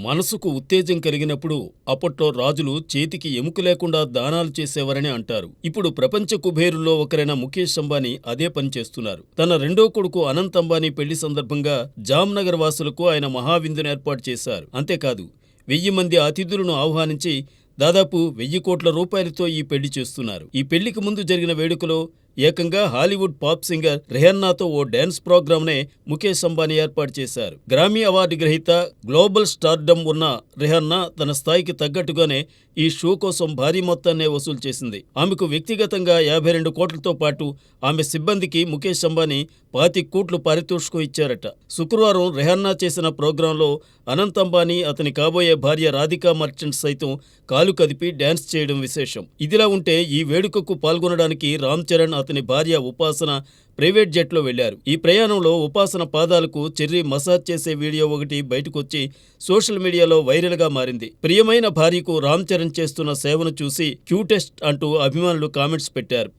మనసుకు ఉత్తేజం కలిగినప్పుడు అప్పట్లో రాజులు చేతికి ఎముక లేకుండా దానాలు చేసేవారని అంటారు. ఇప్పుడు ప్రపంచ కుబేరుల్లో ఒకరైన ముఖేష్ అంబానీ అదే పని చేస్తున్నారు. తన రెండో కొడుకు అనంత్ అంబానీ పెళ్లి సందర్భంగా జామ్నగర్ వాసులకు ఆయన మహావిందును ఏర్పాటు చేశారు. అంతేకాదు 1000 మంది అతిథులను ఆహ్వానించి దాదాపు 1000 కోట్ల రూపాయలతో ఈ పెళ్లి చేస్తున్నారు. ఈ పెళ్లికి ముందు జరిగిన వేడుకలో ఏకంగా హాలీవుడ్ పాప్ సింగర్ రెహన్నాతో ఓ డాన్స్ ప్రోగ్రామ్నే ముఖేష్ అంబానీ ఏర్పాటు చేశారు. గ్రామీ అవార్డు గ్రహీత, గ్లోబల్ స్టార్డమ్ ఉన్న రెహన్నా తన స్థాయికి తగ్గట్టుగానే ఈ షో కోసం భారీ మొత్తాన్నే వసూలు చేసింది. ఆమెకు వ్యక్తిగతంగా 52 కోట్లతో పాటు ఆమె సిబ్బందికి ముఖేష్ అంబానీ 25 కోట్లు పారితోషికం ఇచ్చారట. శుక్రవారం రెహన్నా చేసిన ప్రోగ్రాంలో అనంత్ అంబానీ, అతని కాబోయే భార్య రాధికా మర్చెంట్ సైతం కాలు కదిపి డాన్స్ చేయడం విశేషం. ఇదిలా ఉంటే ఈ వేడుకకు పాల్గొనడానికి రామ్ చరణ్, అతని భార్య ఉపాసన ప్రైవేట్ జెట్లో వెళ్లారు. ఈ ప్రయాణంలో ఉపాసన పాదాలకు చెర్రీ మసాజ్ చేసే వీడియో ఒకటి బయటకొచ్చి సోషల్ మీడియాలో వైరల్గా మారింది. ప్రియమైన భార్యకు రామ్ చరణ్ చేస్తున్న సేవను చూసి క్యూటెస్ట్ అంటూ అభిమానులు కామెంట్స్ పెట్టారు.